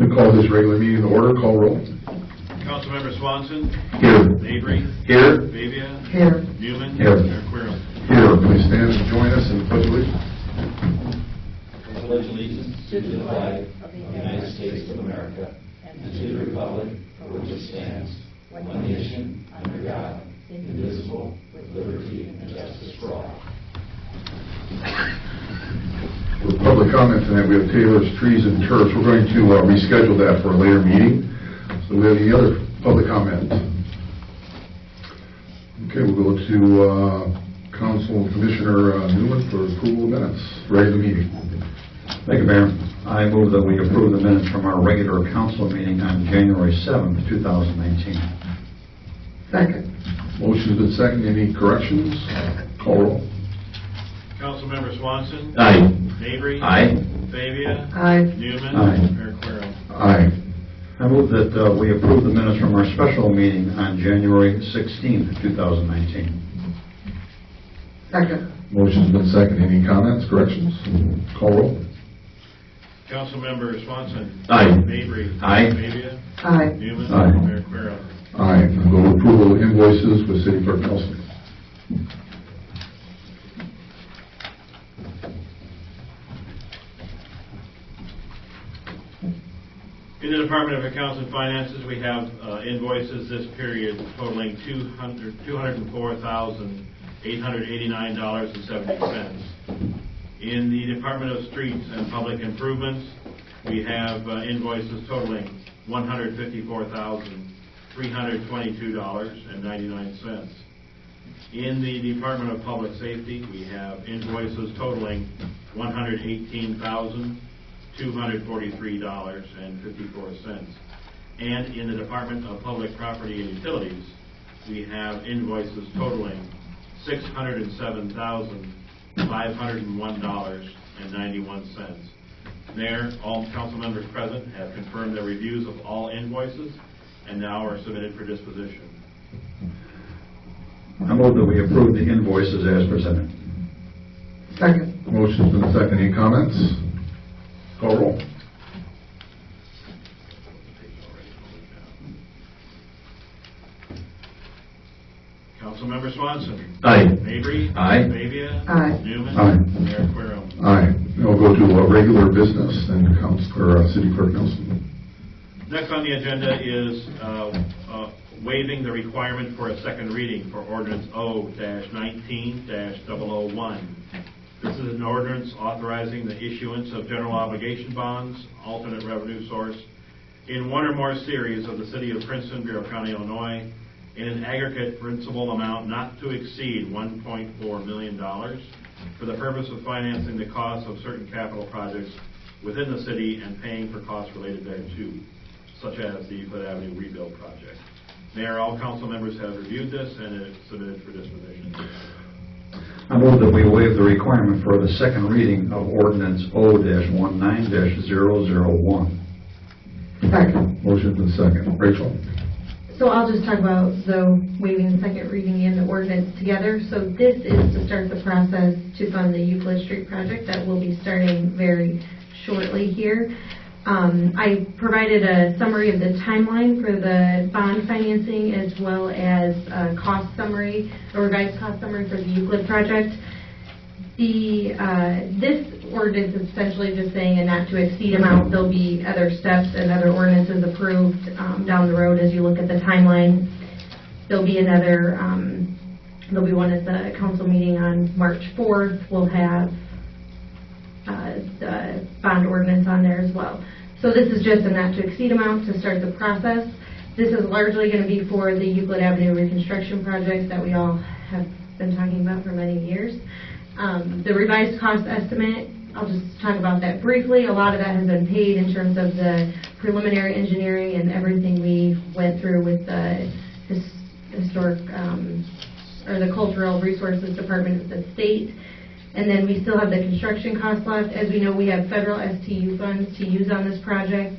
to call this regular meeting to order. Call roll. Councilmember Swanson. Here. Mabry. Here. Bavia. Here. Newman. Here. Mayor Quirrell. Here. Please stand and join us in the pledge of allegiance. I pledge allegiance to the flag of the United States of America and to the republic for which it stands, one nation, under God, indivisible, with liberty and justice for all. For public comment tonight, we have Taylor's Trees and Turfs. We're going to reschedule that for a later meeting. So do we have any other public comment? Okay, we'll go to Council Commissioner Newman for approval of minutes. Ready the meeting. Thank you, Mayor. I move that we approve the minutes from our regular council meeting on January 7th, 2019. Second. Motion's been seconded. Any corrections? Call roll. Councilmember Swanson. Aye. Mabry. Aye. Bavia. Aye. Newman. Aye. Mayor Quirrell. Aye. I move that we approve the minutes from our special meeting on January 16th, 2019. Second. Motion's been seconded. Any comments, corrections? Call roll. Councilmember Swanson. Aye. Mabry. Aye. Bavia. Aye. Newman. Aye. Mayor Quirrell. Aye. We'll go to approval of invoices with City Clerk Nelson. In the Department of Accounts and Finances, we have invoices this period totaling $204,889.70. In the Department of Streets and Public Improvements, we have invoices totaling $154,322.99. In the Department of Public Safety, we have invoices totaling $118,243.54. And in the Department of Public Property and Utilities, we have invoices totaling $607,501.91. Mayor, all council members present have confirmed their reviews of all invoices and now are submitted for disposition. I move that we approve the invoices as presented. Second. Motion's been seconded. Any comments? Call roll. Councilmember Swanson. Aye. Mabry. Aye. Bavia. Aye. Newman. Aye. Mayor Quirrell. Aye. We'll go to regular business and City Clerk Nelson. Next on the agenda is waiving the requirement for a second reading for Ordinance O-19-001. This is an ordinance authorizing the issuance of general obligation bonds, alternate revenue source, in one or more series of the City of Princeton, Bureau County, Illinois, in an aggregate principal amount not to exceed $1.4 million for the purpose of financing the costs of certain capital projects within the city and paying for costs related thereto, such as the Euclid Avenue rebuild project. Mayor, all council members have reviewed this and it is submitted for disposition. I move that we waive the requirement for the second reading of Ordinance O-19-001. Second. Motion's been seconded. Rachel. So I'll just talk about the waiving the second reading and the ordinance together. So this is to start the process to fund the Euclid Street project that will be starting very shortly here. I provided a summary of the timeline for the bond financing as well as a cost summary, a revised cost summary for the Euclid project. This ordinance is essentially just saying a not to exceed amount. There'll be other steps and other ordinances approved down the road as you look at the timeline. There'll be another, there'll be one at the council meeting on March 4th. We'll have the bond ordinance on there as well. So this is just a not to exceed amount to start the process. This is largely going to be for the Euclid Avenue reconstruction project that we all have been talking about for many years. The revised cost estimate, I'll just talk about that briefly. A lot of that has been paid in terms of the preliminary engineering and everything we went through with the historic or the Cultural Resources Department of the state. And then we still have the construction costs left. As we know, we have federal STU funds to use on this project.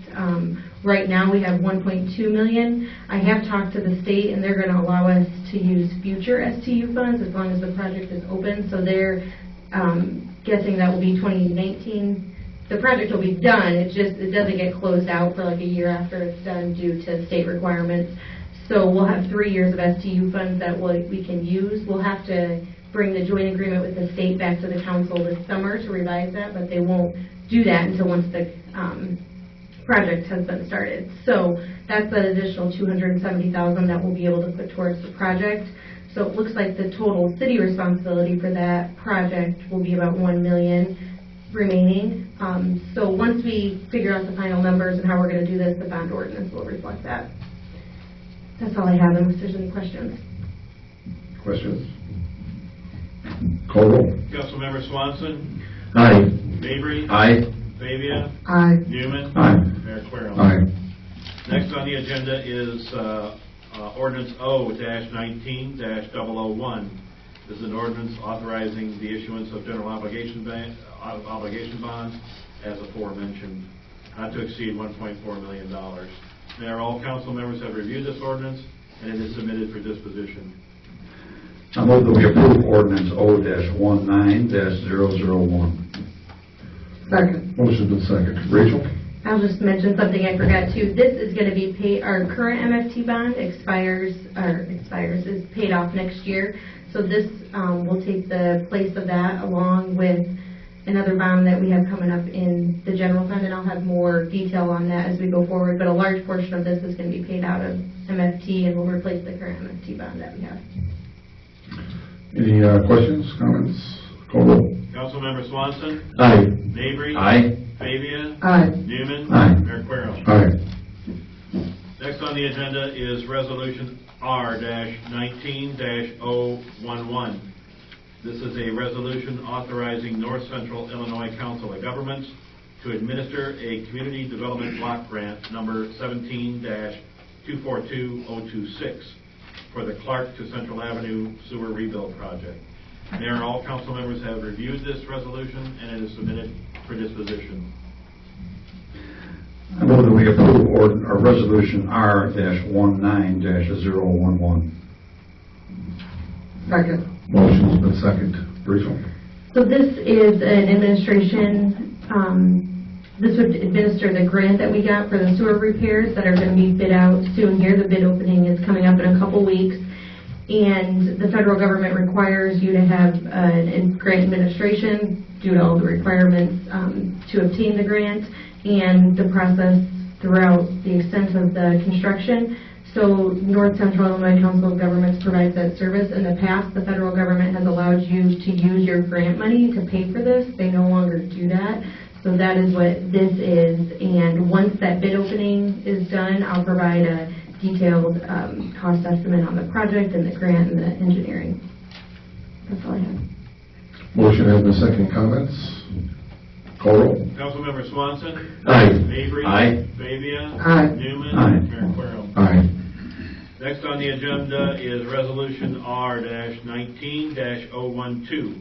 Right now we have $1.2 million. I have talked to the state and they're going to allow us to use future STU funds as long as the project is open. So they're guessing that will be 2019, the project will be done, it doesn't get closed out for like a year after it's done due to state requirements. So we'll have 3 years of STU funds that we can use. We'll have to bring the joint agreement with the state back to the council this summer to revise that, but they won't do that until once the project has been started. So that's an additional $270,000 that we'll be able to put towards the project. So it looks like the total city responsibility for that project will be about $1 million remaining. So once we figure out the final numbers and how we're going to do this, the bond ordinance will reflect that. That's all I have, unless there's any questions. Questions? Call roll. Councilmember Swanson. Aye. Mabry. Aye. Fabia. Aye. Newman. Aye. Mayor Querem. Aye. Next on the agenda is ordinance O-19-001. This is an ordinance authorizing the issuance of general obligation bonds, as aforementioned, not to exceed $1.4 million. Mayor, all council members have reviewed this ordinance, and it is submitted for disposition. I move that we approve ordinance O-19-001. Second. Motion's been seconded. Rachel? I'll just mention something I forgot too. This is going to be our current MFT bond is paid off next year. So this will take the place of that, along with another bond that we have coming up in the general fund, and I'll have more detail on that as we go forward. But a large portion of this is going to be paid out of MFT and will replace the current MFT bond that we have. Any questions, comments? Call roll. Councilmember Swanson. Aye. Mabry. Aye. Fabia. Aye. Newman. Aye. Mayor Querem. Aye. Next on the agenda is Resolution R-19-011. This is a resolution authorizing North Central Illinois Council of Governments to administer a Community Development Block Grant number 17-242026 for the Clark to Central Avenue Sewer Rebuild Project. Mayor, all council members have reviewed this resolution, and it is submitted for disposition. I move that we approve resolution R-19-011. Second. Motion's been seconded. Rachel? So this is an administration, this would administer the grant that we got for the sewer repairs that are going to be bid out soon here. The bid opening is coming up in a couple weeks. And the federal government requires you to have an grant administration due to all the requirements to obtain the grant and the process throughout the extent of the construction. So North Central Illinois Council of Governments provides that service. In the past, the federal government has allowed you to use your grant money to pay for this. They no longer do that. So that is what this is. And once that bid opening is done, I'll provide a detailed cost estimate on the project and the grant and the engineering. That's all I have. Motion has been seconded. Comments? Call roll. Councilmember Swanson. Aye. Mabry. Aye. Fabia. Aye. Newman. Aye. Mayor Querem. Aye. Next on the agenda is Resolution R-19-012.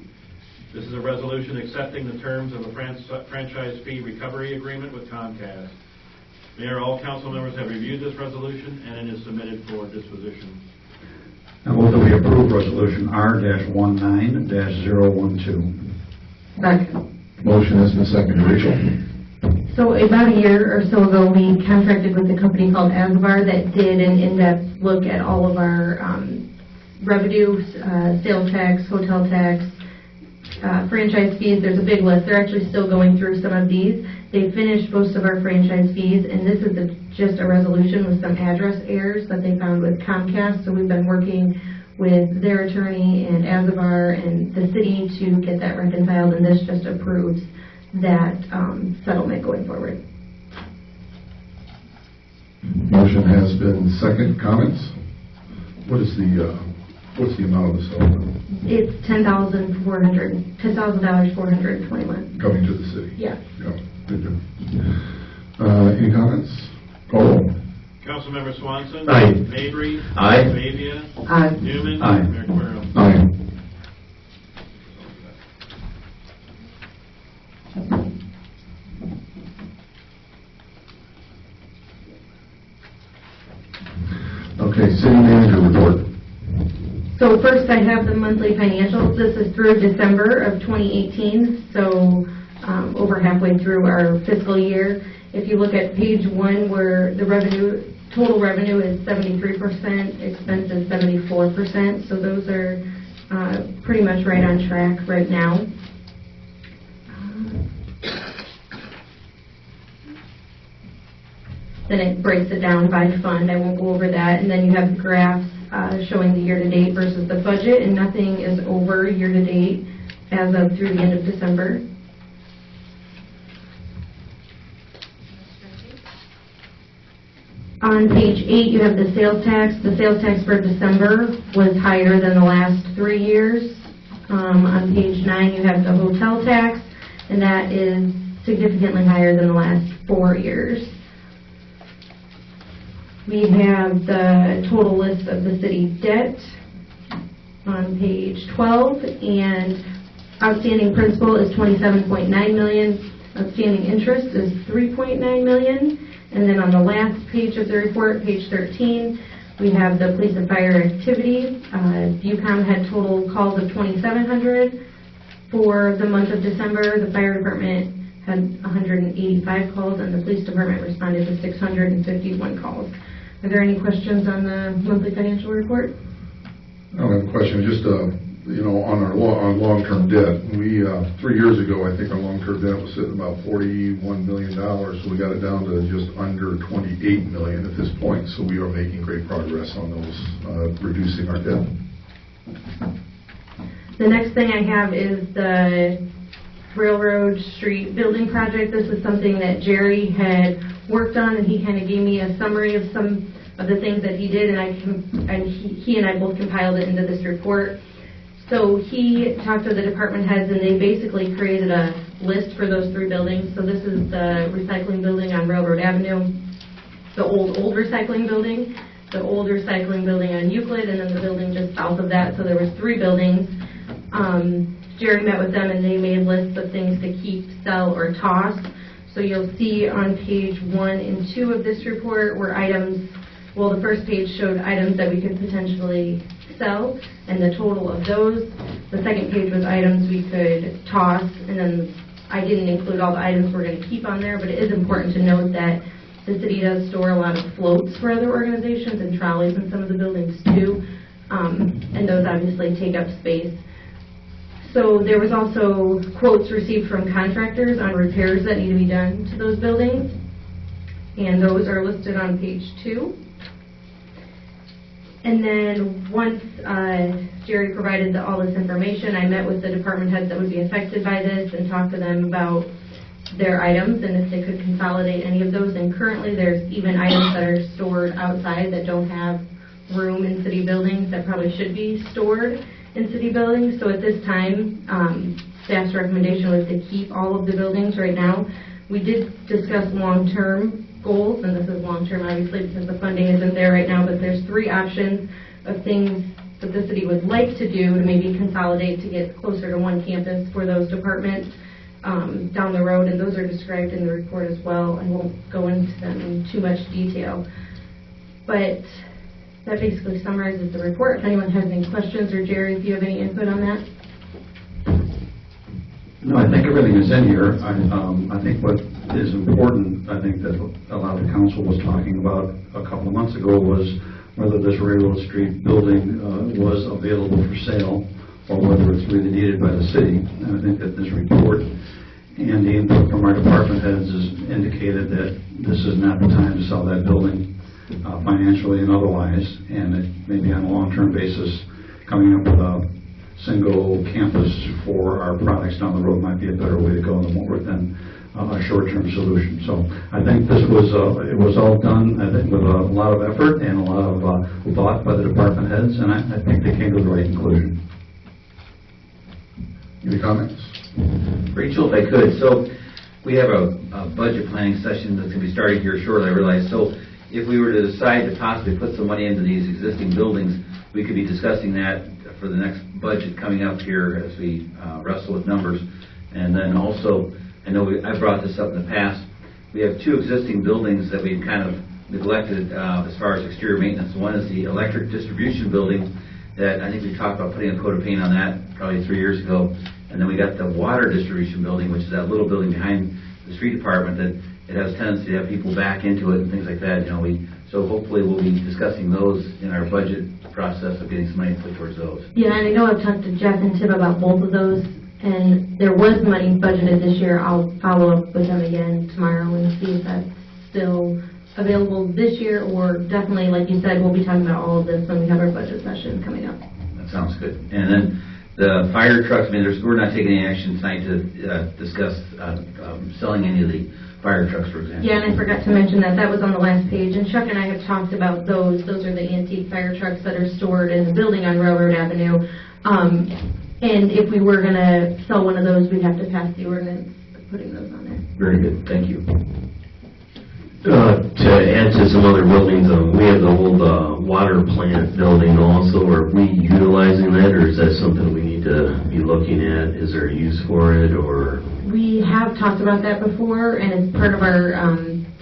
This is a resolution accepting the terms of a franchise fee recovery agreement with Comcast. Mayor, all council members have reviewed this resolution, and it is submitted for disposition. I move that we approve resolution R-19-012. Second. Motion has been seconded. Rachel? So about a year or so ago, we contracted with a company called Asbar that did an in-depth look at all of our revenue, sales tax, hotel tax, franchise fees. There's a big list. They're actually still going through some of these. They finished most of our franchise fees, and this is just a resolution with some address errors that they found with Comcast. So we've been working with their attorney and Asbar and the city to get that reconciled, and this just approves that settlement going forward. Motion has been seconded. Comments? What's the amount of the settlement It's $10,421. coming to the city? Yeah. Yeah. Good job. Any comments? Call roll. Councilmember Swanson. Aye. Mabry. Aye. Fabia. Aye. Newman. Aye. Mayor Querem. Aye. Okay, city manager report. So first, I have the monthly financials. This is through December of 2018. So over halfway through our fiscal year. If you look at page 1, where the total revenue is 73%, expense is 74%, so those are pretty much right on track right now. Then it breaks it down by fund. I won't go over that. And then you have graphs showing the year-to-date versus the budget, and nothing is over year-to-date as of through the end of December. On page 8, you have the sales tax. The sales tax for December was higher than the last 3 years. On page 9, you have the hotel tax, and that is significantly higher than the last 4 years. We have the total list of the city debt on page 12, and outstanding principal is $27.9 million. Outstanding interest is $3.9 million. And then on the last page of the report, page 13, we have the police and fire activity. Bucom had total calls of 2,700 for the month of December. The fire department had 185 calls, and the police department responded to 651 calls. Are there any questions on the monthly financial report? I don't have a question. Just, on our long-term debt, we 3 years ago, I think our long-term debt was sitting about $41 million, so we got it down to just under $28 million at this point. So we are making great progress on those, reducing our debt. The next thing I have is the Railroad Street building project. This is something that Jerry had worked on, and he kind of gave me a summary of some of the things that he did, and he and I both compiled it into this report. So he talked to the department heads, and they basically created a list for those 3 buildings. So this is the recycling building on Railroad Avenue, the old recycling building, the old recycling building on Euclid, and then the building just south of that. So there was 3 buildings. Jerry met with them, and they made lists of things to keep, sell, or toss. So you'll see on page 1 and 2 of this report where items, well, the first page showed items that we could potentially sell and the total of those. The second page was items we could toss, and then I didn't include all the items we're going to keep on there, but it is important to note that the city does store a lot of floats for other organizations and trolleys in some of the buildings too, and those obviously take up space. So there was also quotes received from contractors on repairs that need to be done to those buildings, and those are listed on page 2. And then once Jerry provided all this information, I met with the department heads that would be affected by this and talked to them about their items and if they could consolidate any of those. And currently there's even items that are stored outside that don't have room in city buildings that probably should be stored in city buildings. So at this time, staff's recommendation was to keep all of the buildings right now. We did discuss long-term goals, and this is long-term obviously because the funding isn't there right now, but there's 3 options of things that the city would like to do to maybe consolidate to get closer to one campus for those departments down the road, and those are described in the report as well. I won't go into them in too much detail, but that basically summarizes the report. If anyone has any questions, or Jerry, if you have any input on that. No, I think everything is in here. I think what is important, I think that a lot of the council was talking about a couple of months ago was whether this Railroad Street building was available for sale or whether it's really needed by the city. And I think that this report and the input from our department heads has indicated that this is not the time to sell that building financially and otherwise, and it maybe on a long-term basis coming up with a single campus for our products down the road might be a better way to go than a short-term solution. So I think this was it was all done, I think, with a lot of effort and a lot of thought by the department heads, and I think they came to the right conclusion. Any comments? Rachel, if I could, so we have a budget planning session that's going to be starting here shortly, I realize. So if we were to decide to possibly put some money into these existing buildings, we could be discussing that for the next budget coming up here as we wrestle with numbers. And then also, I know I brought this up in the past, we have 2 existing buildings that we've kind of neglected as far as exterior maintenance. One is the electric distribution building that I think we talked about putting a coat of paint on that probably 3 years ago. And then we got the water distribution building, which is that little building behind the street department that it has a tendency to have people back into it and things like that. So hopefully we'll be discussing those in our budget process of getting some money put towards those. Yeah, and I know I've talked to Jeff and Tim about both of those, and there was money budgeted this year. I'll follow up with them again tomorrow and see if that's still available this year, or definitely, like you said, we'll be talking about all of this when we have our budget session coming up. That sounds good. And then the fire trucks, we're not taking any action tonight to discuss selling any of the fire trucks, for example. Yeah, and I forgot to mention that was on the last page, and Chuck and I have talked about those. Those are the antique fire trucks that are stored in the building on Railroad Avenue. And if we were going to sell one of those, we'd have to pass the ordinance putting those on there. Very good. Thank you. To add to some other buildings, we have the old water plant building also. Are we utilizing that, or is that something we need to be looking at? Is there a use for it, or? We have talked about that before, and it's part of our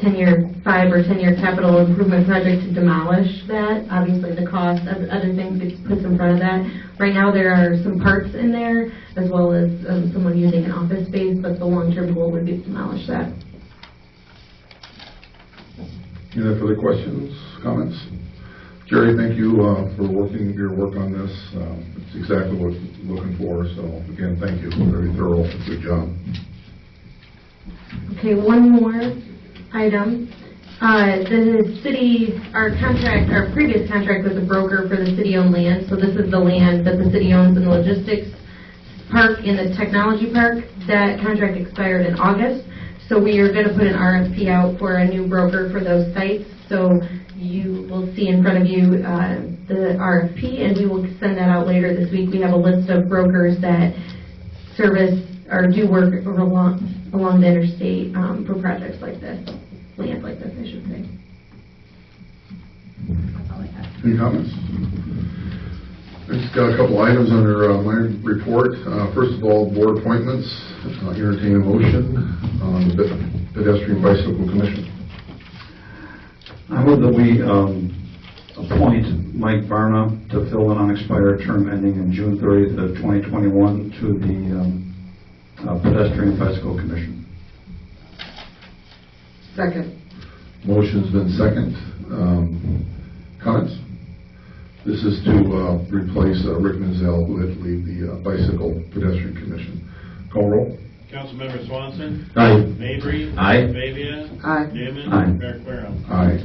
10-year capital improvement project to demolish that. Obviously, the cost of other things gets put in front of that. Right now, there are some parts in there, as well as someone using an office space, but the long-term goal would be to demolish that. Any other further questions, comments? Jerry, thank you for your work on this. It's exactly what we're looking for. So again, thank you. Very thorough. Good job. Okay, one more item. The city, our previous contract was a broker for the city-owned land. So this is the land that the city owns in the logistics park in the technology park. That contract expired in August. So we are going to put an RFP out for a new broker for those sites. So you will see in front of you the RFP, and we will send that out later this week. We have a list of brokers that service or do work along the interstate for projects like this, land like this, I should say. That's all I have. Any comments? I just got a couple items under my report. First of all, board appointments. Entertain a motion on the Pedestrian Bicycle Commission. I move that we appoint Mike Varna to fill an unexpired term ending in June 30th of 2021 to the Pedestrian Bicycle Commission. Second. Motion's been second. Comments? This is to replace Rick Mizell, who had to leave the Bicycle Pedestrian Commission. Call roll. Councilmember Swanson. Aye. Mabry. Aye. Fabia. Aye. Newman. Aye. Mayor Querem. Aye.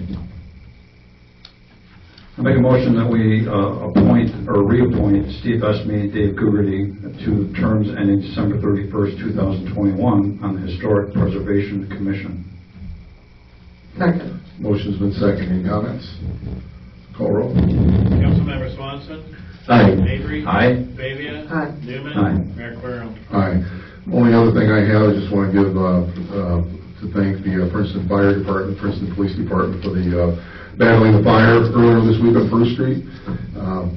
I make a motion that we appoint or reappoint Steve Esme, Dave Gugerty to terms ending December 31st, 2021 on the Historic Preservation Commission. Second. Motion's been second. Any comments? Call roll. Councilmember Swanson. Aye. Mabry. Aye. Fabia. Aye. Newman. Aye. Mayor Querem. Aye. Only other thing I have, I just want to give to thank the Princeton Fire Department, Princeton Police Department for the battling the fire earlier this week on First Street.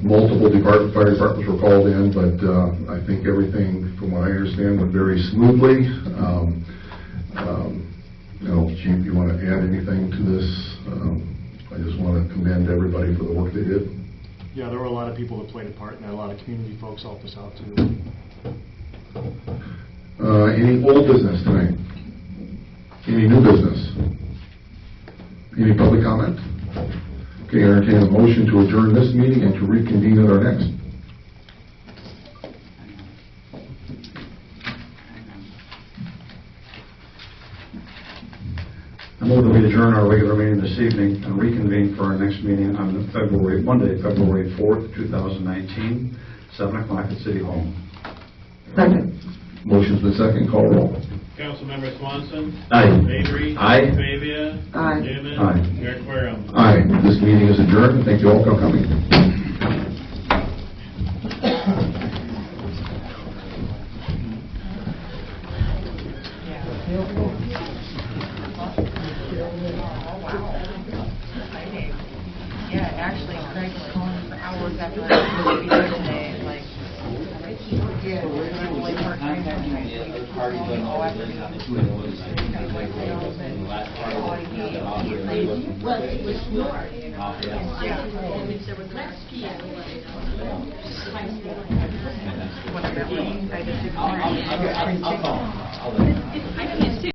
Multiple fire departments were called in, but I think everything, from what I understand, went very smoothly. Chief, you want to add anything to this? I just want to commend everybody for the work they did. Yeah, there were a lot of people that played a part, and a lot of community folks helped us out too. Any old business tonight? Any new business? Any public comment? Okay, entertain a motion to adjourn this meeting and to reconvene at our next. I move that we adjourn our regular meeting this evening and reconvene for our next meeting on Monday, February 4th, 2019, 7 o'clock at City Hall. Second. Motion's been second. Call roll. Councilmember Swanson. Aye. Mabry. Aye. Fabia. Aye. Newman. Aye. Mayor Querem. Aye. This meeting is adjourned. Thank you all for coming. Yeah, actually, Craig was calling for hours after that to be there today. Like, yeah, we're really part-time. Well, it was more. When I'm at work, I just ignore it. I'll call.